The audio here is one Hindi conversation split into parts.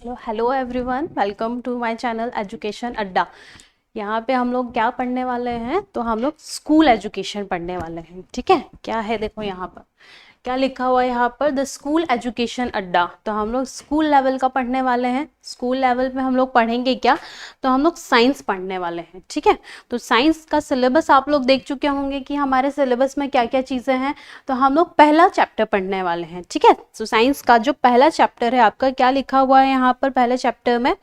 चलो hello everyone, welcome to my channel Education Adda. यहाँ पे हम लोग क्या पढ़ने वाले हैं, तो हम लोग स्कूल एजुकेशन पढ़ने वाले हैं। ठीक है, क्या है देखो यहाँ पर क्या लिखा हुआ है, यहाँ पर द स्कूल एजुकेशन अड्डा। तो हम लोग स्कूल लेवल का पढ़ने वाले हैं। स्कूल लेवल पे हम लोग पढ़ेंगे क्या, तो हम लोग साइंस पढ़ने वाले हैं। ठीक है, तो साइंस का सिलेबस आप लोग देख चुके होंगे कि हमारे सिलेबस में क्या क्या चीज़ें हैं। तो हम लोग पहला चैप्टर पढ़ने वाले हैं। ठीक है, तो साइंस का जो पहला चैप्टर है आपका, क्या लिखा हुआ है यहाँ पर पहले चैप्टर में,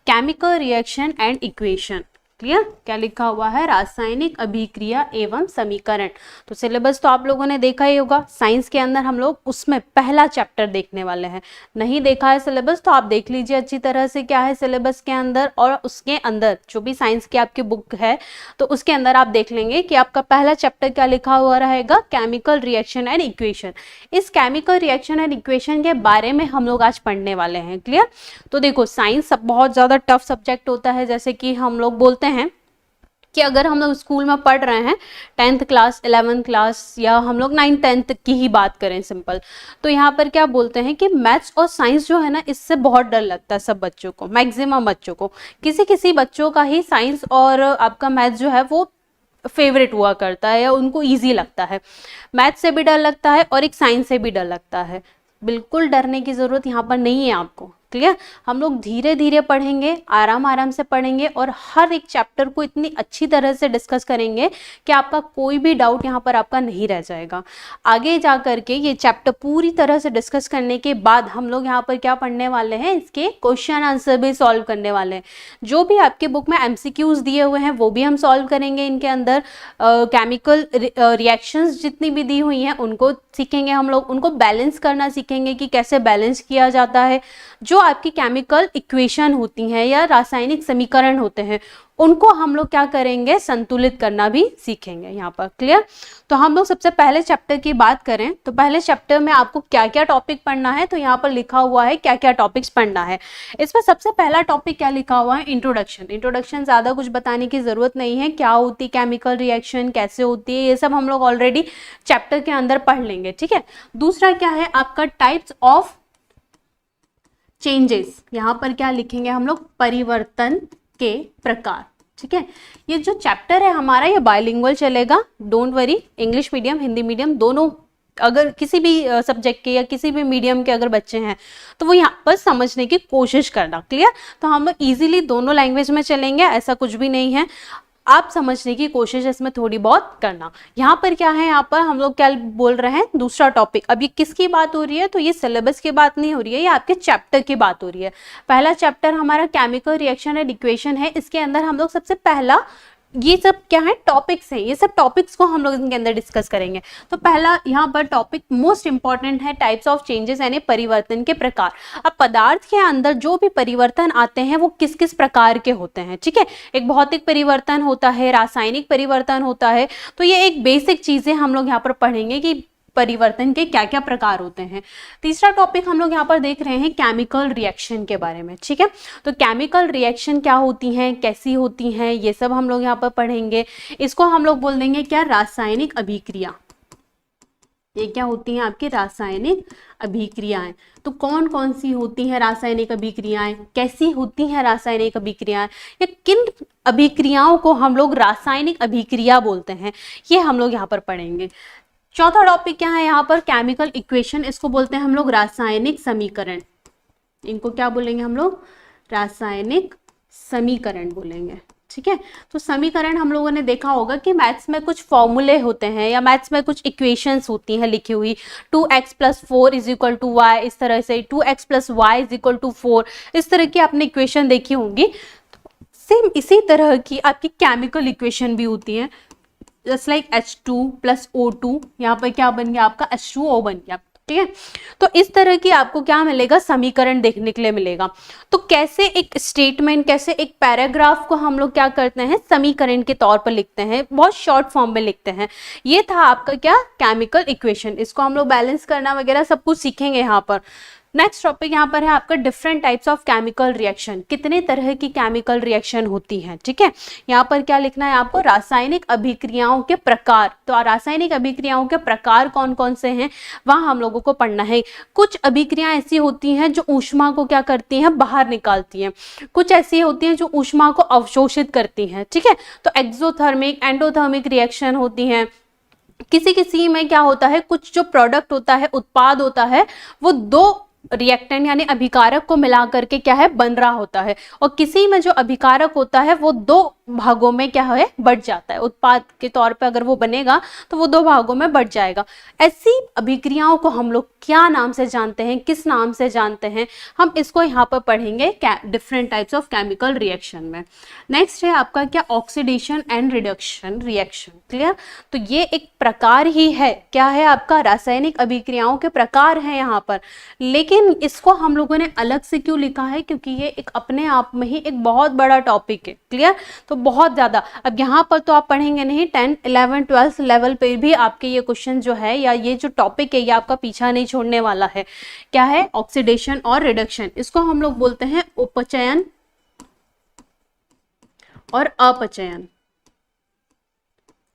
chemical reaction and equation. Clear, क्या लिखा हुआ है, रासायनिक अभिक्रिया एवं समीकरण। तो सिलेबस तो आप लोगों ने देखा ही होगा। साइंस के अंदर हम लोग उसमें पहला चैप्टर देखने वाले हैं। नहीं देखा है सिलेबस तो आप देख लीजिए अच्छी तरह से क्या है सिलेबस के अंदर, और उसके अंदर जो भी साइंस की आपकी बुक है तो उसके अंदर आप देख लेंगे कि आपका पहला चैप्टर क्या लिखा हुआ रहेगा, केमिकल रिएक्शन एंड इक्वेशन। इस केमिकल रिएक्शन एंड इक्वेशन के बारे में हम लोग आज पढ़ने वाले हैं। क्लियर, तो देखो साइंस बहुत ज़्यादा टफ सब्जेक्ट होता है। जैसे कि हम लोग बोलते हैं कि अगर हम लोग स्कूल में पढ़ रहे हैं 10th क्लास 11th क्लास, या हम लोग 9th 10th की ही बात करें सिंपल, तो यहाँ पर क्या बोलते हैं कि मैथ्स और साइंस जो है ना, इससे बहुत डर लगता है सब बच्चों को, मैक्सिमम बच्चों को। किसी किसी बच्चों का ही साइंस और आपका मैथ्स जो है वो फेवरेट हुआ करता है या उनको ईजी लगता है। मैथ्स से भी डर लगता है और एक साइंस से भी डर लगता है। बिल्कुल डरने की ज़रूरत यहाँ पर नहीं है आपको। क्लियर, हम लोग धीरे धीरे पढ़ेंगे, आराम आराम से पढ़ेंगे और हर एक चैप्टर को इतनी अच्छी तरह से डिस्कस करेंगे कि आपका कोई भी डाउट यहाँ पर आपका नहीं रह जाएगा। आगे जा करके ये चैप्टर पूरी तरह से डिस्कस करने के बाद हम लोग यहाँ पर क्या पढ़ने वाले हैं, इसके क्वेश्चन आंसर भी सॉल्व करने वाले हैं। जो भी आपके बुक में MCQs दिए हुए हैं वो भी हम सॉल्व करेंगे। इनके अंदर केमिकल रिएक्शंस जितनी भी दी हुई हैं उनको सीखेंगे हम लोग, उनको बैलेंस करना सीखेंगे कि कैसे बैलेंस किया जाता है। जो आपकी केमिकल इक्वेशन होती हैं या रासायनिक समीकरण होते हैं उनको हम लोग क्या करेंगे, संतुलित करना भी सीखेंगे यहाँ पर। क्लियर, तो हम लोग सबसे पहले चैप्टर की बात करें तो पहले चैप्टर में आपको क्या क्या टॉपिक पढ़ना है, तो यहाँ पर लिखा हुआ है क्या क्या टॉपिक्स पढ़ना है। इसमें सबसे पहला टॉपिक क्या लिखा हुआ है, इंट्रोडक्शन। इंट्रोडक्शन ज़्यादा कुछ बताने की ज़रूरत नहीं है, क्या होती है केमिकल रिएक्शन, कैसे होती है, ये सब हम लोग ऑलरेडी चैप्टर के अंदर पढ़ लेंगे। ठीक है, दूसरा क्या है आपका, टाइप्स ऑफ चेंजेस। यहाँ पर क्या लिखेंगे हम लोग, परिवर्तन के प्रकार। ठीक है, ये जो चैप्टर है हमारा ये बायलिंगुअल चलेगा, don't worry. English medium Hindi medium दोनों, अगर किसी भी सब्जेक्ट के या किसी भी मीडियम के अगर बच्चे हैं तो वो यहाँ पर समझने की कोशिश करना। क्लियर, तो हम लोग इजीली दोनों लैंग्वेज में चलेंगे, ऐसा कुछ भी नहीं है। आप समझने की कोशिश इसमें थोड़ी बहुत करना। यहाँ पर क्या है, यहाँ पर हम लोग क्या बोल रहे हैं, दूसरा टॉपिक। अब ये किसकी बात हो रही है, तो ये सिलेबस की बात नहीं हो रही है, ये आपके चैप्टर की बात हो रही है। पहला चैप्टर हमारा केमिकल रिएक्शन एंड इक्वेशन है। इसके अंदर हम लोग सबसे पहला, ये सब क्या है, टॉपिक्स हैं। ये सब टॉपिक्स को हम लोग इनके अंदर डिस्कस करेंगे। तो पहला यहाँ पर टॉपिक मोस्ट इंपॉर्टेंट है, टाइप्स ऑफ चेंजेस, यानी परिवर्तन के प्रकार। अब पदार्थ के अंदर जो भी परिवर्तन आते हैं वो किस किस प्रकार के होते हैं। ठीक है, एक भौतिक परिवर्तन होता है, रासायनिक परिवर्तन होता है। तो ये एक बेसिक चीजें हम लोग यहाँ पर पढ़ेंगे कि परिवर्तन के क्या क्या प्रकार होते हैं। तीसरा टॉपिक हम लोग यहाँ पर देख रहे हैं केमिकल रिएक्शन के बारे में। ठीक है, तो केमिकल रिएक्शन क्या होती हैं, कैसी होती हैं, ये सब हम लोग यहाँ पर पढ़ेंगे। इसको हम लोग बोल देंगे क्या, रासायनिक अभिक्रिया। ये क्या होती हैं आपकी रासायनिक अभिक्रियाएं। तो कौन कौन सी होती हैं रासायनिक अभिक्रियाएं, कैसी होती हैं रासायनिक अभिक्रियाएं, या किन अभिक्रियाओं को हम लोग रासायनिक अभिक्रिया बोलते हैं, ये हम लोग यहाँ पर पढ़ेंगे। चौथा टॉपिक क्या है यहाँ पर, केमिकल इक्वेशन। इसको बोलते हैं हम लोग रासायनिक समीकरण। इनको क्या बोलेंगे हम लोग, रासायनिक समीकरण बोलेंगे। ठीक है, तो समीकरण हम लोगों ने देखा होगा कि मैथ्स में कुछ फॉर्मूले होते हैं या मैथ्स में कुछ इक्वेशंस होती हैं लिखी हुई, 2x + 4 = y, इस तरह से 2x + y = 4, इस तरह की आपने इक्वेशन देखी होंगी। सेम इसी तरह की आपकी केमिकल इक्वेशन भी होती है, जस्ट लाइक H2 + O2, यहाँ पर क्या बन गया आपका, H2O बन गया। ठीक है, तो इस तरह की आपको क्या मिलेगा, समीकरण देखने के लिए मिलेगा। तो कैसे एक स्टेटमेंट, कैसे एक पैराग्राफ को हम लोग क्या करते हैं, समीकरण के तौर पर लिखते हैं, बहुत शॉर्ट फॉर्म में लिखते हैं। ये था आपका क्या, केमिकल इक्वेशन। इसको हम लोग बैलेंस करना वगैरह सब कुछ सीखेंगे यहाँ पर। नेक्स्ट टॉपिक यहाँ पर है आपका different types of chemical reaction, कितने तरह की केमिकल रिएक्शन होती हैं, ठीक है। यहाँ पर क्या लिखना है आपको, रासायनिक अभिक्रियाओं के प्रकार। तो रासायनिक अभिक्रियाओं के प्रकार कौन कौन से हैं वह हम लोगों को पढ़ना है। कुछ अभिक्रियाएं ऐसी होती हैं जो ऊष्मा को क्या करती हैं, बाहर निकालती हैं, कुछ ऐसी होती हैं जो ऊष्मा को अवशोषित करती हैं, ठीक है। तो एक्सोथर्मिक एंडोथर्मिक रिएक्शन होती हैं। किसी किसी में क्या होता है, कुछ जो प्रोडक्ट होता है, उत्पाद होता है, वो दो रिएक्टेंट यानी अभिकारक को मिला करके क्या है, बन रहा होता है। और किसी में जो अभिकारक होता है वो दो भागों में क्या है, बढ़ जाता है। उत्पाद के तौर पे अगर वो बनेगा तो वो दो भागों में बढ़ जाएगा। ऐसी अभिक्रियाओं को हम लोग क्या नाम से जानते हैं, किस नाम से जानते हैं, हम इसको यहाँ पर पढ़ेंगे different types of chemical reaction में। नेक्स्ट है आपका क्या, oxidation and reduction reaction. Clear. तो ये एक प्रकार ही है, क्या है आपका, रासायनिक अभिक्रियाओं के प्रकार हैं यहाँ पर। लेकिन इसको हम लोगों ने अलग से क्यों लिखा है, क्योंकि ये एक अपने आप में ही एक बहुत बड़ा टॉपिक है। क्लियर। तो बहुत ज्यादा, अब यहाँ पर तो आप पढ़ेंगे नहीं, 10, 11, 12 लेवल पे भी आपके ये क्वेश्चन जो है या ये जो टॉपिक है ये आपका पीछा नहीं छोड़ने वाला है। क्या है, ऑक्सीडेशन और रिडक्शन। इसको हम लोग बोलते हैं उपचयन और अपचयन,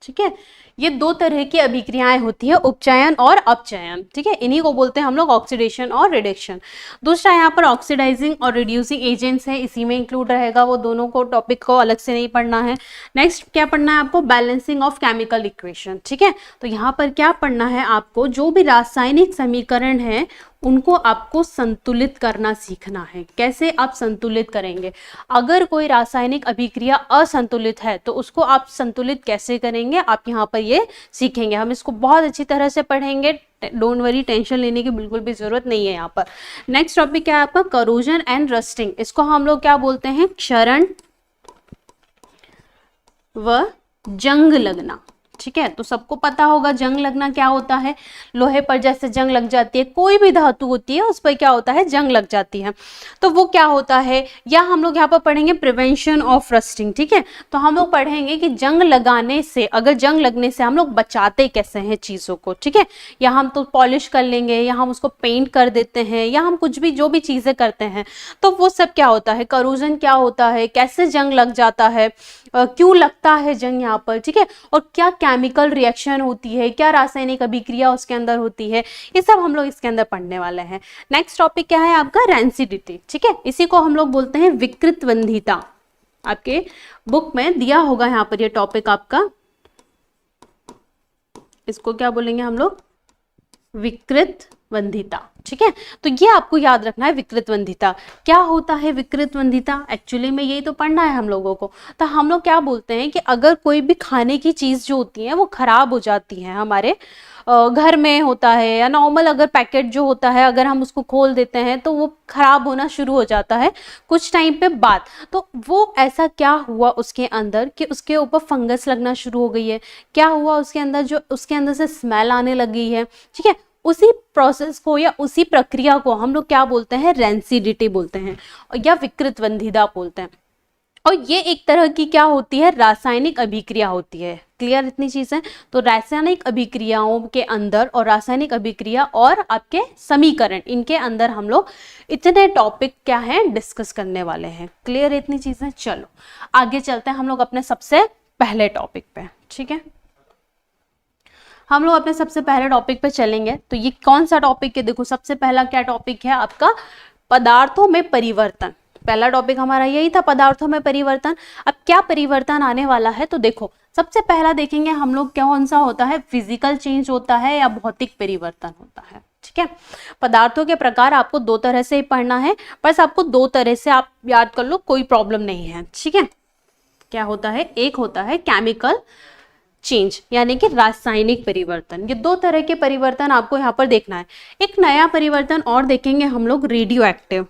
ठीक है। ये दो तरह की अभिक्रियाएं होती है, उपचयन और अपचयन, ठीक है। इन्हीं को बोलते हैं हम लोग ऑक्सीडेशन और रिडक्शन। दूसरा यहाँ पर ऑक्सीडाइजिंग और रिड्यूसिंग एजेंट्स है, इसी में इंक्लूड रहेगा, वो दोनों को टॉपिक को अलग से नहीं पढ़ना है। नेक्स्ट क्या पढ़ना है आपको, बैलेंसिंग ऑफ केमिकल इक्वेशन, ठीक है। तो यहाँ पर क्या पढ़ना है आपको, जो भी रासायनिक समीकरण है उनको आपको संतुलित करना सीखना है। कैसे आप संतुलित करेंगे, अगर कोई रासायनिक अभिक्रिया असंतुलित है तो उसको आप संतुलित कैसे करेंगे, आप यहाँ पर ये सीखेंगे। हम इसको बहुत अच्छी तरह से पढ़ेंगे, डोंट वरी, टेंशन लेने की बिल्कुल भी जरूरत नहीं है यहाँ पर। नेक्स्ट टॉपिक क्या है आपका, करोजन एंड रस्टिंग। इसको हम लोग क्या बोलते हैं, क्षरण व जंग लगना, ठीक है। तो सबको पता होगा जंग लगना क्या होता है, लोहे पर जैसे जंग लग जाती है, कोई भी धातु होती है उस पर क्या होता है, जंग लग जाती है, तो वो क्या होता है। या हम लोग यहाँ पर पढ़ेंगे प्रिवेंशन ऑफ रस्टिंग, ठीक है। तो हम लोग पढ़ेंगे कि जंग लगाने से, अगर जंग लगने से हम लोग बचाते कैसे हैं चीजों को, ठीक है। या हम तो पॉलिश कर लेंगे, या हम उसको पेंट कर देते हैं, या हम कुछ भी जो भी चीजें करते हैं, तो वो सब क्या होता है, करोजन क्या होता है, कैसे जंग लग जाता है, क्यों लगता है जंग यहाँ पर, ठीक है। और क्या केमिकल रिएक्शन होती है, क्या रासायनिक अभिक्रिया उसके अंदर होती है, ये सब हम लोग इसके अंदर पढ़ने वाले हैं। नेक्स्ट टॉपिक क्या है आपका, रैंसिडिटी, ठीक है। इसी को हम लोग बोलते हैं विकृतवंधिता। आपके बुक में दिया होगा यहाँ पर ये टॉपिक आपका, इसको क्या बोलेंगे हम लोग, विकृतवंधिता, ठीक है। तो ये आपको याद रखना है, विकृतवंधिता क्या होता है। विकृतवंधिता एक्चुअली में यही तो पढ़ना है हम लोगों को। तो हम लोग क्या बोलते हैं कि अगर कोई भी खाने की चीज जो होती है वो खराब हो जाती है, हमारे घर में होता है, या नॉर्मल अगर पैकेट जो होता है अगर हम उसको खोल देते हैं तो वो खराब होना शुरू हो जाता है कुछ टाइम पे बाद। तो वो ऐसा क्या हुआ उसके अंदर कि उसके ऊपर फंगस लगना शुरू हो गई है, क्या हुआ उसके अंदर, जो उसके अंदर से स्मेल आने लगी है, ठीक है। उसी प्रोसेस को या उसी प्रक्रिया को हम लोग क्या बोलते हैं, रेंसिडिटी बोलते हैं, या विकृतवंधिता बोलते हैं। और ये एक तरह की क्या होती है, रासायनिक अभिक्रिया होती है। क्लियर इतनी चीजें। तो रासायनिक अभिक्रियाओं के अंदर, और रासायनिक अभिक्रिया और आपके समीकरण, इनके अंदर हम लोग इतने टॉपिक क्या है डिस्कस करने वाले हैं। क्लियर इतनी चीजें। चलो आगे चलते हैं हम लोग अपने सबसे पहले टॉपिक पे, ठीक है। हम लोग अपने सबसे पहले टॉपिक पे चलेंगे। तो ये कौन सा टॉपिक है, देखो सबसे पहला क्या टॉपिक है आपका, पदार्थों में परिवर्तन। पहला टॉपिक हमारा यही था, पदार्थों में परिवर्तन। अब क्या परिवर्तन आने वाला है, तो देखो सबसे पहला देखेंगे हम लोग कौन सा होता है, फिजिकल चेंज होता है या भौतिक परिवर्तन होता है, ठीक है। पदार्थों के प्रकार आपको दो तरह से पढ़ना है, बस आपको दो तरह से आप याद कर लो, कोई प्रॉब्लम नहीं है, ठीक है। क्या होता है, एक होता है केमिकल चेंज यानी कि रासायनिक परिवर्तन। ये दो तरह के परिवर्तन आपको यहाँ पर देखना है। एक नया परिवर्तन और देखेंगे हम लोग, रेडियो एक्टिव।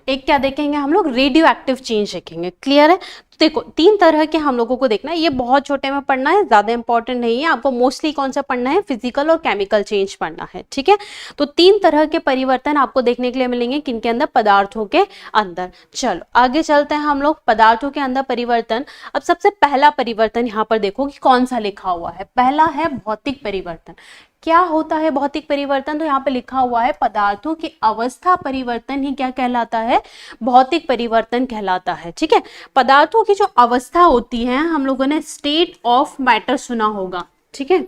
एक क्या देखेंगे हम लोग, रेडियो एक्टिव चेंज देखेंगे। क्लियर है? तो देखो 3 तरह के हम लोगों को देखना है, ये बहुत छोटे में पढ़ना है, ज्यादा इंपॉर्टेंट नहीं है। आपको मोस्टली कौन सा पढ़ना है, फिजिकल और केमिकल चेंज पढ़ना है, ठीक है। तो 3 तरह के परिवर्तन आपको देखने के लिए मिलेंगे, किनके अंदर, पदार्थों के अंदर। चलो आगे चलते हैं हम लोग, पदार्थों के अंदर परिवर्तन। अब सबसे पहला परिवर्तन यहाँ पर देखो कि कौन सा लिखा हुआ है, पहला है भौतिक परिवर्तन। क्या होता है भौतिक परिवर्तन? तो यहाँ पे लिखा हुआ है पदार्थों की अवस्था परिवर्तन ही क्या कहलाता है, भौतिक परिवर्तन कहलाता है, ठीक है। पदार्थों की जो अवस्था होती है, हम लोगों ने स्टेट ऑफ मैटर सुना होगा, ठीक है,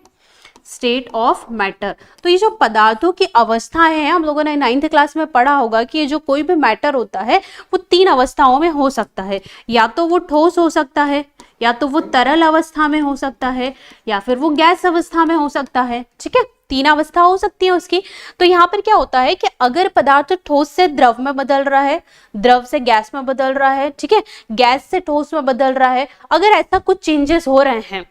स्टेट ऑफ मैटर। तो ये जो पदार्थों की अवस्था है, हम लोगों ने 9th क्लास में पढ़ा होगा कि ये जो कोई भी मैटर होता है वो 3 अवस्थाओं में हो सकता है, या तो वो ठोस हो सकता है, या तो वो तरल अवस्था में हो सकता है, या फिर वो गैस अवस्था में हो सकता है, ठीक है। 3 अवस्था हो सकती है उसकी। तो यहाँ पर क्या होता है कि अगर पदार्थ ठोस से द्रव में बदल रहा है, द्रव से गैस में बदल रहा है, ठीक है, गैस से ठोस में बदल रहा है, अगर ऐसा कुछ चेंजेस हो रहे हैं,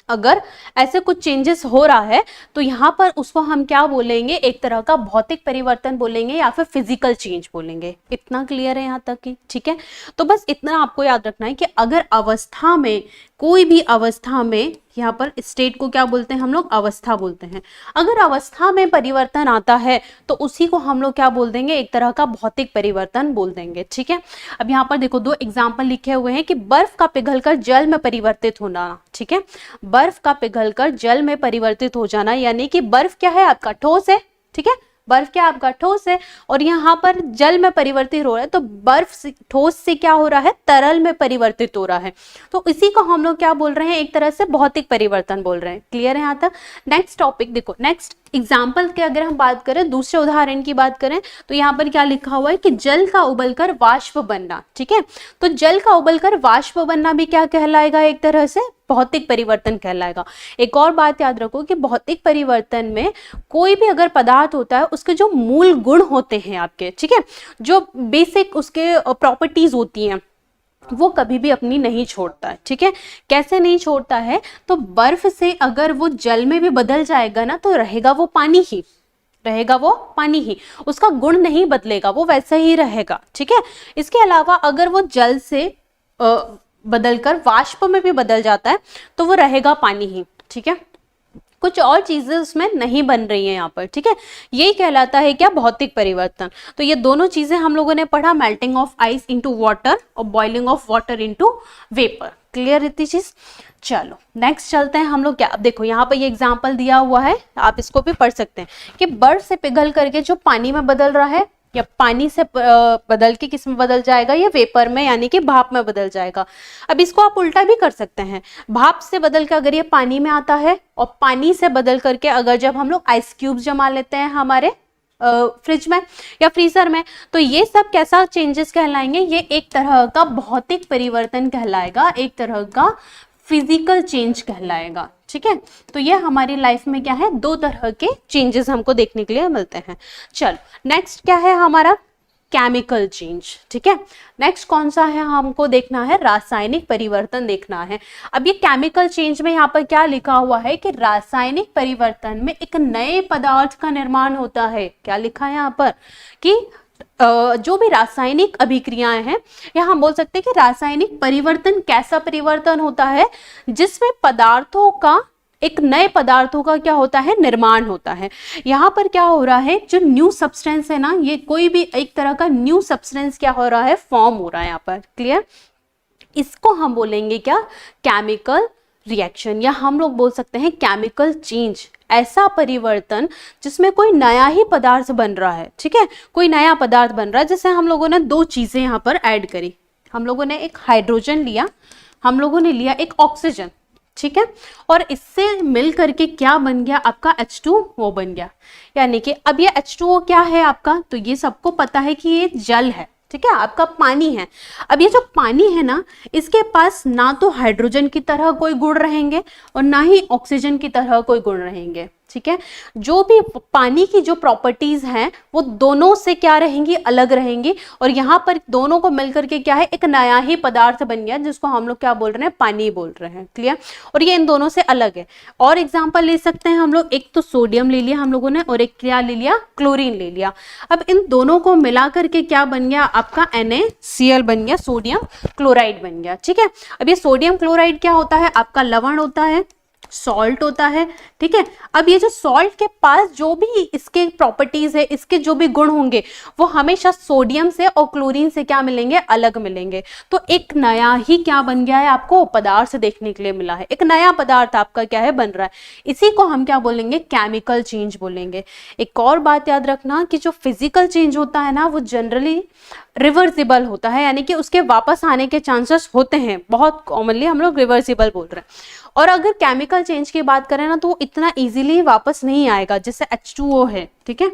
अगर ऐसे कुछ चेंजेस हो रहा है, तो यहाँ पर उसको हम क्या बोलेंगे, एक तरह का भौतिक परिवर्तन बोलेंगे या फिर फिजिकल चेंज बोलेंगे। इतना क्लियर है यहाँ तक की? ठीक है। तो बस इतना आपको याद रखना है कि अगर अवस्था में, कोई भी अवस्था में, यहाँ पर स्टेट को क्या बोलते हैं हम लोग, अवस्था बोलते हैं। अगर अवस्था में परिवर्तन आता है तो उसी को हम लोग क्या बोल देंगे, एक तरह का भौतिक परिवर्तन बोल देंगे, ठीक है। अब यहाँ पर देखो 2 एग्जाम्पल लिखे हुए हैं कि बर्फ का पिघलकर जल में परिवर्तित होना, ठीक है, बर्फ का पिघलकर जल में परिवर्तित हो जाना, यानी कि बर्फ क्या है आपका, ठोस है, ठीक है, बर्फ क्या आपका ठोस है, और यहाँ पर जल में परिवर्तित हो रहा है, तो बर्फ से, ठोस से क्या हो रहा है, तरल में परिवर्तित हो रहा है। तो इसी को हम लोग क्या बोल रहे हैं, एक तरह से भौतिक परिवर्तन बोल रहे हैं। क्लियर है यहाँ तक? नेक्स्ट टॉपिक देखो, नेक्स्ट एग्जाम्पल के अगर हम बात करें, दूसरे उदाहरण की बात करें, तो यहाँ पर क्या लिखा हुआ है कि जल का उबलकर वाष्प बनना, ठीक है। तो जल का उबलकर वाष्प बनना भी क्या कहलाएगा, एक तरह से भौतिक परिवर्तन कहलाएगा। एक और बात याद रखो कि भौतिक परिवर्तन में कोई भी अगर पदार्थ होता है, उसके जो मूल गुण होते हैं आपके, ठीक है, जो बेसिक उसके प्रॉपर्टीज होती हैं, वो कभी भी अपनी नहीं छोड़ता है, ठीक है। कैसे नहीं छोड़ता है? तो बर्फ से अगर वो जल में भी बदल जाएगा ना, तो रहेगा वो पानी ही, रहेगा वो पानी ही, उसका गुण नहीं बदलेगा, वो वैसा ही रहेगा, ठीक है। इसके अलावा अगर वो जल से बदलकर वाष्प में भी बदल जाता है तो वो रहेगा पानी ही, ठीक है। कुछ और चीजें उसमें नहीं बन रही हैं यहाँ पर, ठीक है। यही कहलाता है क्या, भौतिक परिवर्तन। तो ये दोनों चीजें हम लोगों ने पढ़ा, melting of ice into water और boiling of water into vapour. Clear इतनी चीज? चलो नेक्स्ट चलते हैं हम लोग। क्या, अब देखो यहाँ पर ये एग्जाम्पल दिया हुआ है, आप इसको भी पढ़ सकते हैं कि बर्फ से पिघल करके जो पानी में बदल रहा है, या पानी से बदल के किस में बदल जाएगा, या वेपर में, यानी कि भाप में बदल जाएगा। अब इसको आप उल्टा भी कर सकते हैं, भाप से बदल के अगर ये पानी में आता है, और पानी से बदल करके अगर जब हम लोग आइस क्यूब जमा लेते हैं हमारे फ्रिज में या फ्रीजर में, तो ये सब कैसा चेंजेस कहलाएंगे, ये एक तरह का भौतिक परिवर्तन कहलाएगा, एक तरह का फिजिकल चेंज कहलाएगा, ठीक है। तो ये हमारी लाइफ में क्या है, 2 तरह के चेंजेस हमको देखने के लिए मिलते हैं। चलो नेक्स्ट क्या है हमारा, केमिकल चेंज, ठीक है। नेक्स्ट कौन सा है, हमको देखना है रासायनिक परिवर्तन देखना है। अब ये केमिकल चेंज में यहाँ पर क्या लिखा हुआ है कि रासायनिक परिवर्तन में एक नए पदार्थ का निर्माण होता है। क्या लिखा है यहाँ पर कि जो भी रासायनिक अभिक्रियाएं हैं, या हम बोल सकते हैं कि रासायनिक परिवर्तन कैसा परिवर्तन होता है, जिसमें पदार्थों का, एक नए पदार्थों का क्या होता है, निर्माण होता है। यहाँ पर क्या हो रहा है, जो न्यू सब्सटेंस है ना, ये कोई भी एक तरह का न्यू सब्सटेंस क्या हो रहा है, फॉर्म हो रहा है यहाँ पर। क्लियर? इसको हम बोलेंगे क्या, केमिकल रिएक्शन, या हम लोग बोल सकते हैं केमिकल चेंज। ऐसा परिवर्तन जिसमें कोई नया ही पदार्थ बन रहा है, ठीक है, कोई नया पदार्थ बन रहा है। जैसे हम लोगों ने 2 चीजें यहाँ पर ऐड करी, हम लोगों ने एक हाइड्रोजन लिया, हम लोगों ने लिया एक ऑक्सीजन, ठीक है, और इससे मिल करके क्या बन गया आपका, H2O बन गया। यानी कि अब ये H2O क्या है आपका, तो ये सबको पता है कि ये जल है, ठीक है, आपका पानी है। अब ये जो पानी है ना, इसके पास ना तो हाइड्रोजन की तरह कोई गुण रहेंगे और ना ही ऑक्सीजन की तरह कोई गुण रहेंगे। ठीक है। जो भी पानी की जो प्रॉपर्टीज हैं वो दोनों से क्या रहेंगी, अलग रहेंगी, और यहाँ पर दोनों को मिलकर के क्या है, एक नया ही पदार्थ बन गया जिसको हम लोग क्या बोल रहे हैं, पानी बोल रहे हैं। क्लियर। और ये इन दोनों से अलग है। और एग्जांपल ले सकते हैं हम लोग, एक तो सोडियम ले लिया हम लोगों ने और एक क्या ले लिया, क्लोरीन ले लिया। अब इन दोनों को मिला करके क्या बन गया, आपका NaCl बन गया, सोडियम क्लोराइड बन गया। ठीक है। अब ये सोडियम क्लोराइड क्या होता है, आपका लवण होता है, सॉल्ट होता है। ठीक है। अब ये जो सॉल्ट के पास जो भी इसके प्रॉपर्टीज है, इसके जो भी गुण होंगे, वो हमेशा सोडियम से और क्लोरीन से क्या मिलेंगे, अलग मिलेंगे। तो एक नया ही क्या बन गया है, आपको पदार्थ देखने के लिए मिला है, एक नया पदार्थ आपका क्या है, बन रहा है। इसी को हम क्या बोलेंगे, केमिकल चेंज बोलेंगे। एक और बात याद रखना कि जो फिजिकल चेंज होता है ना, वो जनरली रिवर्सिबल होता है, यानी कि उसके वापस आने के चांसेस होते हैं, बहुत कॉमनली हम लोग रिवर्सिबल बोल रहे हैं। और अगर केमिकल चेंज की बात करें ना, तो वो इतना इजीली वापस नहीं आएगा, जैसे H2O है। ठीक है।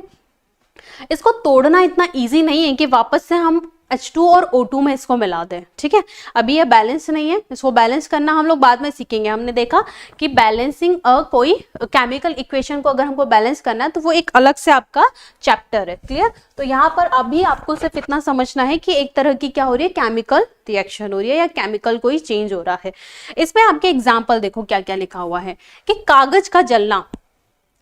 इसको तोड़ना इतना इजी नहीं है कि वापस से हम H2 और O2 में इसको मिला दें। ठीक है। अभी ये बैलेंस नहीं है, इसको बैलेंस करना हम लोग बाद में सीखेंगे। हमने देखा कि बैलेंसिंग कोई केमिकल इक्वेशन को अगर हमको बैलेंस करना है तो वो एक अलग से आपका चैप्टर है। क्लियर। तो यहाँ पर अभी आपको सिर्फ इतना समझना है कि एक तरह की क्या हो रही है, केमिकल रिएक्शन हो रही है या केमिकल कोई चेंज हो रहा है। इसमें आपके एग्जाम्पल देखो क्या क्या लिखा हुआ है कि कागज का जलना।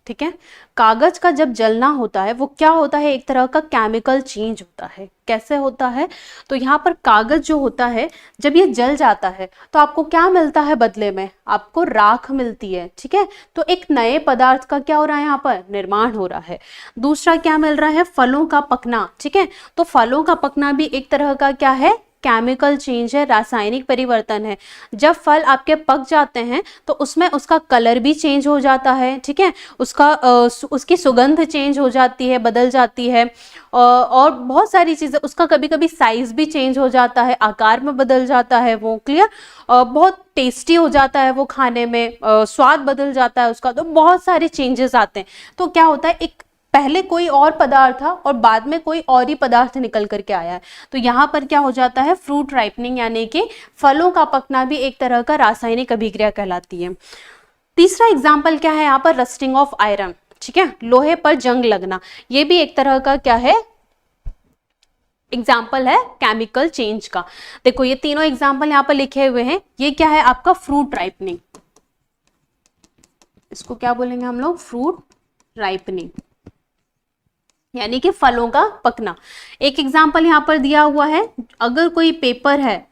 ठीक है। कागज का जब जलना होता है वो क्या होता है, एक तरह का केमिकल चेंज होता है। कैसे होता है, तो यहाँ पर कागज जो होता है जब ये जल जाता है तो आपको क्या मिलता है, बदले में आपको राख मिलती है। ठीक है। तो एक नए पदार्थ का क्या हो रहा है, यहाँ पर निर्माण हो रहा है। दूसरा क्या मिल रहा है, फलों का पकना। ठीक है। तो फलों का पकना भी एक तरह का क्या है, केमिकल चेंज है, रासायनिक परिवर्तन है। जब फल आपके पक जाते हैं तो उसमें उसका कलर भी चेंज हो जाता है। ठीक है। उसकी सुगंध चेंज हो जाती है, बदल जाती है, और बहुत सारी चीज़ें, उसका कभी कभी साइज भी चेंज हो जाता है, आकार में बदल जाता है वो। क्लियर। बहुत टेस्टी हो जाता है वो खाने में, स्वाद बदल जाता है उसका। तो बहुत सारे चेंजेस आते हैं। तो क्या होता है, एक पहले कोई और पदार्थ था और बाद में कोई और ही पदार्थ निकल करके आया है। तो यहाँ पर क्या हो जाता है, फ्रूट राइपनिंग, यानी कि फलों का पकना भी एक तरह का रासायनिक अभिक्रिया कहलाती है। तीसरा एग्जाम्पल क्या है यहाँ पर, रस्टिंग ऑफ आयरन। ठीक है। लोहे पर जंग लगना, ये भी एक तरह का क्या है, एग्जाम्पल है केमिकल चेंज का। देखो ये तीनों एग्जाम्पल यहाँ पर लिखे हुए हैं। ये क्या है आपका, फ्रूट राइपनिंग, इसको क्या बोलेंगे हम लोग, फ्रूट राइपनिंग, यानी कि फलों का पकना। एक एग्जाम्पल यहाँ पर दिया हुआ है, अगर कोई पेपर है,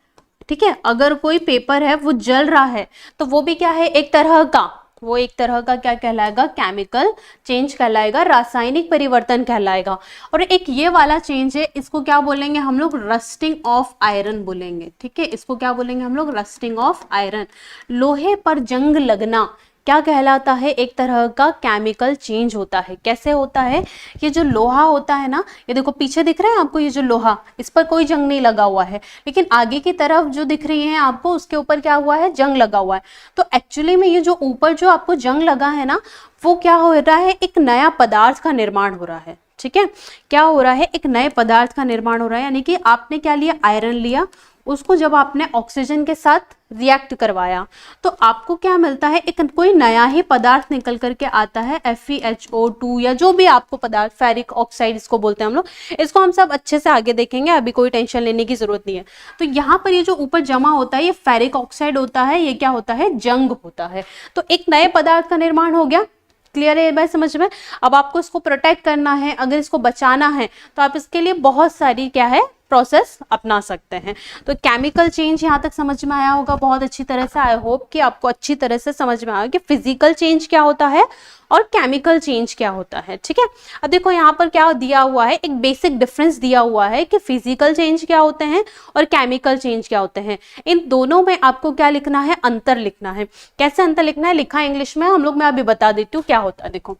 ठीक है, अगर कोई पेपर है वो जल रहा है तो वो भी क्या है, एक तरह का, वो एक तरह का क्या कहलाएगा, केमिकल चेंज कहलाएगा, रासायनिक परिवर्तन कहलाएगा। और एक ये वाला चेंज है, इसको क्या बोलेंगे हम लोग, रस्टिंग ऑफ आयरन बोलेंगे। ठीक है। इसको क्या बोलेंगे हम लोग, रस्टिंग ऑफ आयरन। लोहे पर जंग लगना क्या कहलाता है, एक तरह का केमिकल चेंज होता है। कैसे होता है, ये जो लोहा होता है ना, ये देखो पीछे दिख रहा है आपको, ये जो लोहा, इस पर कोई जंग नहीं लगा हुआ है, लेकिन आगे की तरफ जो दिख रही है आपको, उसके ऊपर क्या हुआ है, जंग लगा हुआ है। तो एक्चुअली में ये जो ऊपर जो आपको जंग लगा है ना, वो क्या हो रहा है, एक नया पदार्थ का निर्माण हो रहा है। ठीक है। क्या हो रहा है, एक नए पदार्थ का निर्माण हो रहा है, यानी कि आपने क्या लिया, आयरन लिया, उसको जब आपने ऑक्सीजन के साथ रिएक्ट करवाया तो आपको क्या मिलता है, एक कोई नया ही पदार्थ निकल करके आता है, FeHO2 या जो भी आपको पदार्थ, फेरिक ऑक्साइड इसको बोलते हैं हम लोग। इसको हम सब अच्छे से आगे देखेंगे, अभी कोई टेंशन लेने की जरूरत नहीं है। तो यहाँ पर ये जो ऊपर जमा होता है, ये फेरिक ऑक्साइड होता है, ये क्या होता है, जंग होता है। तो एक नए पदार्थ का निर्माण हो गया। क्लियर है ये बात समझ में। अब आपको इसको प्रोटेक्ट करना है, अगर इसको बचाना है तो आप इसके लिए बहुत सारी क्या है, प्रोसेस अपना सकते हैं। तो केमिकल चेंज यहाँ तक समझ में आया होगा बहुत अच्छी तरह से। आई होप कि आपको अच्छी तरह से समझ में आया कि फिजिकल चेंज क्या होता है और केमिकल चेंज क्या होता है। ठीक है। अब देखो यहाँ पर क्या दिया हुआ है, एक बेसिक डिफरेंस दिया हुआ है कि फिजिकल चेंज क्या होते हैं और केमिकल चेंज क्या होते हैं। इन दोनों में आपको क्या लिखना है, अंतर लिखना है। कैसे अंतर लिखना है, लिखा है इंग्लिश में, हम लोग मैं अभी बता देती हूँ क्या होता है। देखो,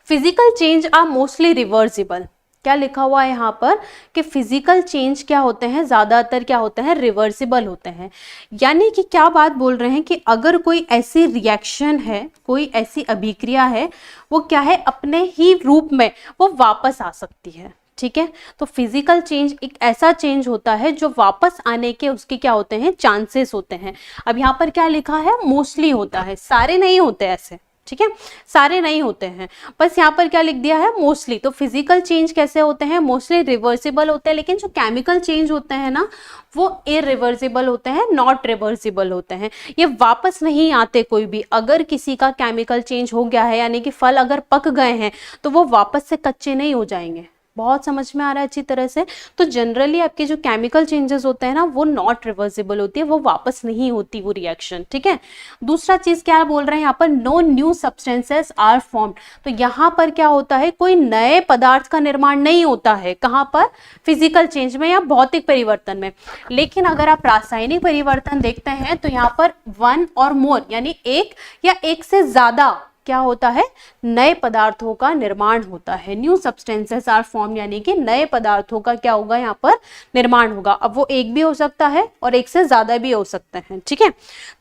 physical change are mostly reversible. क्या लिखा हुआ है यहाँ पर कि फिजिकल चेंज क्या होते हैं, ज्यादातर क्या होते हैं, रिवर्सिबल होते हैं। यानी कि क्या बात बोल रहे हैं कि अगर कोई ऐसी रिएक्शन है, कोई ऐसी अभिक्रिया है, वो क्या है, अपने ही रूप में वो वापस आ सकती है। ठीक है। तो फिजिकल चेंज एक ऐसा चेंज होता है जो वापस आने के उसके क्या होते हैं, चांसेस होते हैं। अब यहाँ पर क्या लिखा है, मोस्टली होता है, सारे नहीं होते ऐसे। ठीक है, सारे नहीं होते हैं, बस यहाँ पर क्या लिख दिया है मोस्टली। तो फिजिकल चेंज कैसे होते हैं, मोस्टली रिवर्सिबल होते हैं, लेकिन जो केमिकल चेंज होते हैं ना वो इरिवर्सिबल होते हैं, नॉट रिवर्सिबल होते हैं, ये वापस नहीं आते कोई भी। अगर किसी का केमिकल चेंज हो गया है यानी कि फल अगर पक गए हैं तो वो वापस से कच्चे नहीं हो जाएंगे। बहुत समझ में आ रहा है अच्छी तरह से। तो जनरली आपके जो केमिकल चेंजेस होते हैं ना वो नॉट रिवर्सिबल होती है, वो वापस नहीं होती वो रिएक्शन, ठीक है। दूसरा चीज क्या बोल रहे हैं यहाँ पर, no new substances are formed. तो यहाँ पर क्या होता है, कोई नए पदार्थ का निर्माण नहीं होता है, कहाँ पर, फिजिकल चेंज में या भौतिक परिवर्तन में। लेकिन अगर आप रासायनिक परिवर्तन देखते हैं तो यहाँ पर वन और मोर यानी एक या एक से ज्यादा क्या होता है, नए पदार्थों का निर्माण होता है। न्यू सब्सटेंसेस आर फॉर्म यानी कि नए पदार्थों का क्या होगा यहाँ पर निर्माण होगा। अब वो एक भी हो सकता है और एक से ज्यादा भी हो सकते हैं, ठीक है।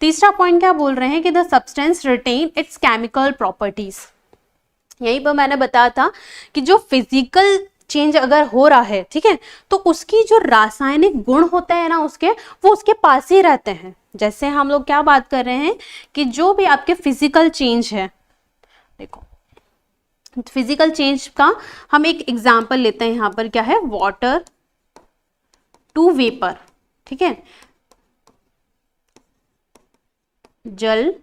तीसरा पॉइंट क्या बोल रहे हैं कि the substance retain its chemical properties. यहीं पर मैंने बताया था कि जो फिजिकल चेंज अगर हो रहा है, ठीक है, तो उसकी जो रासायनिक गुण होते हैं ना उसके, वो उसके पास ही रहते हैं। जैसे हम लोग क्या बात कर रहे हैं कि जो भी आपके फिजिकल चेंज है, देखो फिजिकल चेंज का हम एक एग्जांपल लेते हैं, यहां पर क्या है, वाटर टू वेपर, ठीक है, जल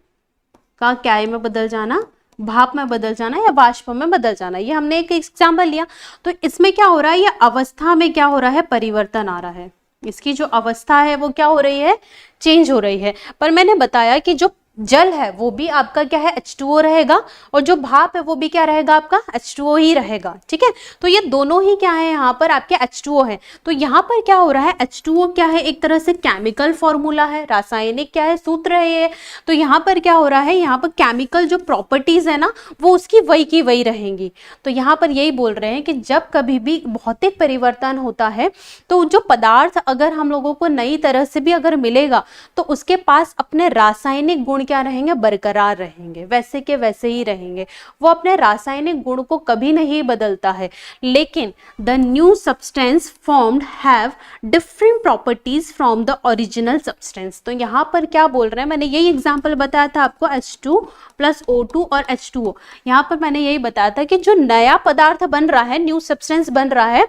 का क्या में बदल जाना, भाप में बदल जाना या वाष्प में बदल जाना, ये हमने एक एग्जांपल लिया। तो इसमें क्या हो रहा है, ये अवस्था में क्या हो रहा है, परिवर्तन आ रहा है। इसकी जो अवस्था है वो क्या हो रही है, चेंज हो रही है। पर मैंने बताया कि जो जल है वो भी आपका क्या है, H2O रहेगा, और जो भाप है वो भी क्या रहेगा, आपका H2O ही रहेगा, ठीक है। तो ये दोनों ही क्या है, यहाँ पर आपके H2O है। तो यहाँ पर क्या हो रहा है, H2O क्या है, एक तरह से केमिकल फॉर्मूला है, रासायनिक क्या है, सूत्र है ये। तो यहाँ पर क्या हो रहा है, यहाँ पर केमिकल जो प्रॉपर्टीज है ना वो उसकी वही की वही रहेंगी। तो यहाँ पर यही बोल रहे हैं कि जब कभी भी भौतिक परिवर्तन होता है तो जो पदार्थ अगर हम लोगों को नई तरह से भी अगर मिलेगा तो उसके पास अपने रासायनिक गुण क्या रहेंगे, बरकरार रहेंगे, वैसे के वैसे ही रहेंगे, वो अपने रासायनिक गुण को कभी नहीं बदलता है। लेकिन the new substance formed have different properties from the original substance. तो यहाँ पर क्या बोल रहे हैं, मैंने यही एग्जांपल बताया था आपको, H2 प्लस O2 और H2O। यहाँ पर मैंने यही बताया था कि जो नया पदार्थ बन रहा है, न्यू सब्सटेंस बन रहा है,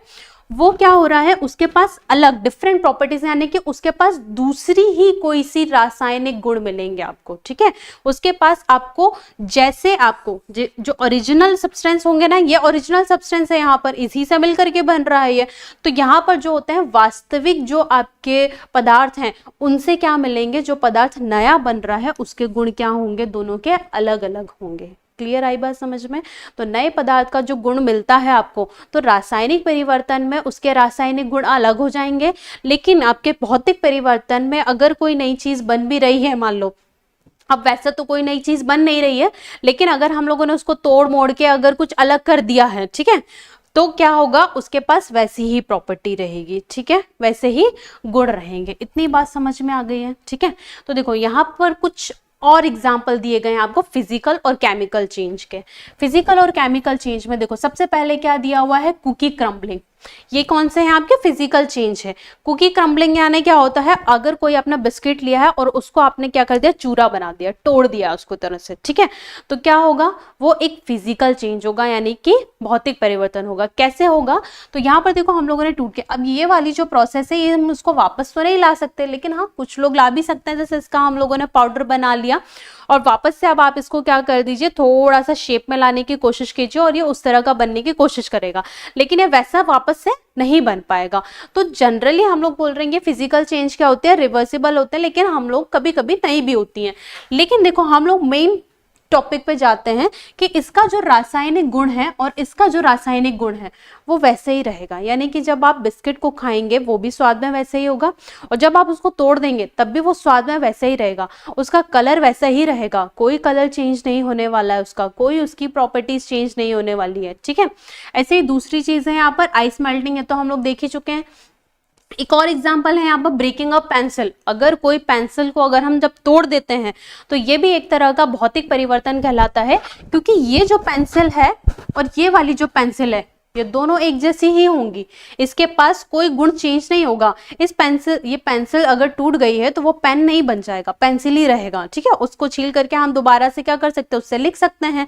वो क्या हो रहा है, उसके पास अलग डिफरेंट प्रॉपर्टीज यानी कि उसके पास दूसरी ही कोई सी रासायनिक गुण मिलेंगे आपको, ठीक है। उसके पास आपको जैसे आपको जो ओरिजिनल सब्सटेंस होंगे ना, ये ओरिजिनल सब्सटेंस है, यहाँ पर इसी से मिलकर के बन रहा है ये। तो यहाँ पर जो होते हैं वास्तविक जो आपके पदार्थ हैं उनसे क्या मिलेंगे, जो पदार्थ नया बन रहा है उसके गुण क्या होंगे, दोनों के अलग अलग होंगे। क्लियर आई बात समझ में। तो नए पदार्थ का जो गुण मिलता है आपको, तो रासायनिक परिवर्तन में उसके रासायनिक गुण अलग हो जाएंगे, लेकिन आपके भौतिक परिवर्तन में अगर कोई नई चीज बन भी रही है, मान लो अब वैसे तो कोई नई चीज बन नहीं रही है, लेकिन अगर हम लोगों ने उसको तोड़ मोड़ के अगर कुछ अलग कर दिया है, ठीक है, तो क्या होगा, उसके पास वैसी ही प्रॉपर्टी रहेगी, ठीक है, वैसे ही गुण रहेंगे। इतनी बात समझ में आ गई है, ठीक है। तो देखो यहाँ पर कुछ और एग्जाम्पल दिए गए हैं आपको फिजिकल और केमिकल चेंज के। फिजिकल और केमिकल चेंज में देखो सबसे पहले क्या दिया हुआ है, कुकी क्रम्बलिंग। ये कौन से हैं आपके, फिजिकल चेंज है। कुकी क्रम्बलिंग यानी क्या होता है, अगर कोई अपना बिस्किट लिया है और उसको आपने क्या कर दिया, चूरा बना दिया, तोड़ दिया उसको तरह से, ठीक है, तो क्या होगा, वो एक फिजिकल चेंज होगा यानी कि भौतिक परिवर्तन होगा। कैसे होगा, तो यहाँ पर देखो हम लोगों ने टूट के, अब ये वाली जो प्रोसेस है ये हम उसको वापस तो नहीं ला सकते, लेकिन हाँ कुछ लोग ला भी सकते हैं। जैसे इसका हम लोगों ने पाउडर बना लिया और वापस से अब आप इसको क्या कर दीजिए, थोड़ा सा शेप में लाने की कोशिश कीजिए और ये उस तरह का बनने की कोशिश करेगा, लेकिन ये वैसा वापस से नहीं बन पाएगा। तो जनरली हम लोग बोल रहे हैं फिजिकल चेंज क्या होते हैं, रिवर्सिबल होते हैं, लेकिन हम लोग कभी कभी नहीं भी होती हैं। लेकिन देखो हम लोग मेन टॉपिक पे जाते हैं कि इसका जो रासायनिक गुण है और इसका जो रासायनिक गुण है वो वैसे ही रहेगा, यानी कि जब आप बिस्किट को खाएंगे वो भी स्वाद में वैसे ही होगा, और जब आप उसको तोड़ देंगे तब भी वो स्वाद में वैसे ही रहेगा, उसका कलर वैसा ही रहेगा, कोई कलर चेंज नहीं होने वाला है उसका, कोई उसकी प्रॉपर्टीज चेंज नहीं होने वाली है, ठीक है। ऐसे ही दूसरी चीज है यहाँ पर आइस मेल्टिंग, है तो हम लोग देख ही चुके हैं। एक और एग्जाम्पल है यहाँ पर ब्रेकिंग अप पेंसिल। अगर कोई पेंसिल को अगर हम जब तोड़ देते हैं तो ये भी एक तरह का भौतिक परिवर्तन कहलाता है, क्योंकि ये जो पेंसिल है और ये वाली जो पेंसिल है ये दोनों एक जैसी ही होंगी, इसके पास कोई गुण चेंज नहीं होगा। ये पेंसिल अगर टूट गई है तो वो पेन नहीं बन जाएगा, पेंसिल ही रहेगा, ठीक है। उसको छील करके हम दोबारा से क्या कर सकते हैं, उससे लिख सकते हैं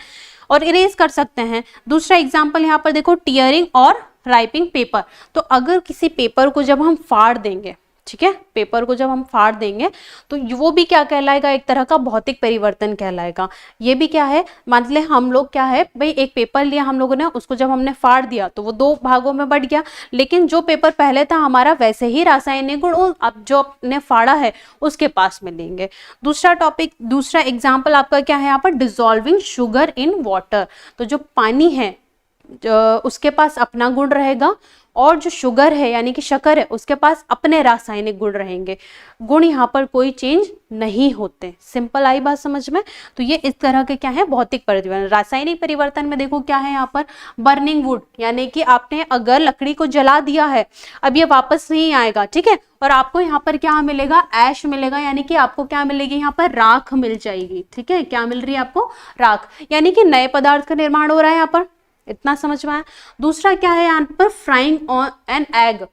और इरेज कर सकते हैं। दूसरा एग्जाम्पल यहाँ पर देखो, टीयरिंग और राइपिंग पेपर। तो अगर किसी पेपर को जब हम फाड़ देंगे, ठीक है, पेपर को जब हम फाड़ देंगे तो वो भी क्या कहलाएगा, एक तरह का भौतिक परिवर्तन कहलाएगा। ये भी क्या है, मान ले हम लोग क्या है भाई, एक पेपर लिया हम लोगों ने, उसको जब हमने फाड़ दिया तो वो 2 भागों में बट गया, लेकिन जो पेपर पहले था हमारा वैसे ही रासायनिक गुण अब जो आपने फाड़ा है उसके पास में लेंगे। दूसरा एग्जाम्पल आपका क्या है यहाँ पर, डिजॉल्विंग शुगर इन वाटर। तो जो पानी है उसके पास अपना गुण रहेगा और जो शुगर है यानी कि शक्कर है उसके पास अपने रासायनिक गुण रहेंगे। गुण यहाँ पर कोई चेंज नहीं होते। सिंपल आई बात समझ में। तो ये इस तरह के क्या है, भौतिक परिवर्तन। रासायनिक परिवर्तन में देखो क्या है यहाँ पर, बर्निंग वुड, यानी कि आपने अगर लकड़ी को जला दिया है, अब ये वापस नहीं आएगा, ठीक है, और आपको यहाँ पर क्या मिलेगा, ऐश मिलेगा, यानी कि आपको क्या मिलेगी, यहाँ पर राख मिल जाएगी, ठीक है। क्या मिल रही है आपको, राख, यानी कि नए पदार्थ का निर्माण हो रहा है यहाँ पर। इतना समझ में आया। दूसरा क्या है यहाँ पर, फ्राइंग ऑन एन एग।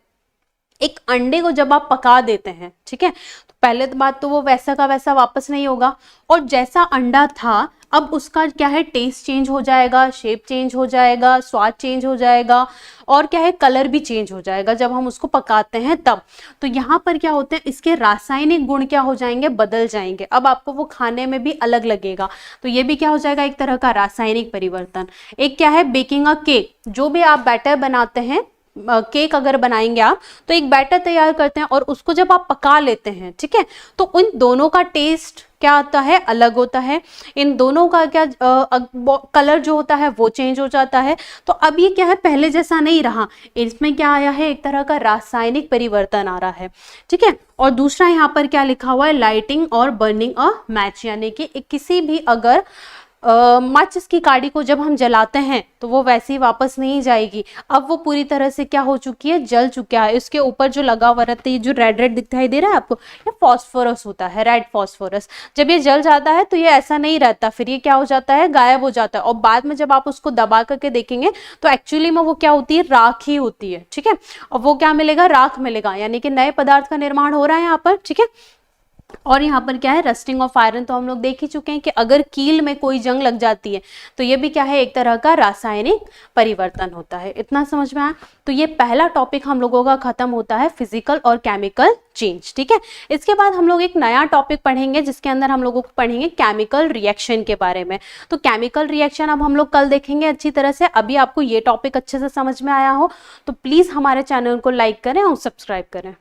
एक अंडे को जब आप पका देते हैं, ठीक है, तो पहले तो बात तो वो वैसा का वैसा वापस नहीं होगा, और जैसा अंडा था अब उसका क्या है, टेस्ट चेंज हो जाएगा, शेप चेंज हो जाएगा, स्वाद चेंज हो जाएगा, और क्या है, कलर भी चेंज हो जाएगा जब हम उसको पकाते हैं तब। तो यहाँ पर क्या होते हैं, इसके रासायनिक गुण क्या हो जाएंगे, बदल जाएंगे। अब आपको वो खाने में भी अलग लगेगा। तो ये भी क्या हो जाएगा, एक तरह का रासायनिक परिवर्तन। एक क्या है, बेकिंग अ केक। जो भी आप बैटर बनाते हैं, केक अगर बनाएंगे आप, तो एक बैटर तैयार करते हैं और उसको जब आप पका लेते हैं, ठीक है, तो उन दोनों का टेस्ट क्या होता है, अलग होता है। इन दोनों का क्या कलर जो होता है वो चेंज हो जाता है। तो अब ये क्या है, पहले जैसा नहीं रहा, इसमें क्या आया है, एक तरह का रासायनिक परिवर्तन आ रहा है, ठीक है। और दूसरा यहाँ पर क्या लिखा हुआ है, लाइटिंग और बर्निंग अ मैच, यानी कि किसी भी अगर माचिस की काड़ी को जब हम जलाते हैं तो वो वैसे ही वापस नहीं जाएगी। अब वो पूरी तरह से क्या हो चुकी है, जल चुका है। इसके ऊपर जो लगा हुआ रहता है, ये जो रेड रेड दिखाई दे रहा है आपको, ये फॉस्फोरस होता है, रेड फॉस्फोरस। जब ये जल जाता है तो ये ऐसा नहीं रहता, फिर ये क्या हो जाता है, गायब हो जाता है। और बाद में जब आप उसको दबा करके देखेंगे तो एक्चुअली में वो क्या होती है, राख ही होती है, ठीक है। और वो क्या मिलेगा, राख मिलेगा, यानी कि नए पदार्थ का निर्माण हो रहा है यहाँ पर, ठीक है। और यहाँ पर क्या है, रस्टिंग ऑफ आयरन, तो हम लोग देख ही चुके हैं कि अगर कील में कोई जंग लग जाती है तो ये भी क्या है, एक तरह का रासायनिक परिवर्तन होता है। इतना समझ में आया। तो ये पहला टॉपिक हम लोगों का खत्म होता है, फिजिकल और केमिकल चेंज, ठीक है। इसके बाद हम लोग एक नया टॉपिक पढ़ेंगे जिसके अंदर हम लोगों को पढ़ेंगे केमिकल रिएक्शन के बारे में। तो केमिकल रिएक्शन अब हम लोग कल देखेंगे अच्छी तरह से। अभी आपको ये टॉपिक अच्छे से समझ में आया हो तो प्लीज हमारे चैनल को लाइक करें और सब्सक्राइब करें।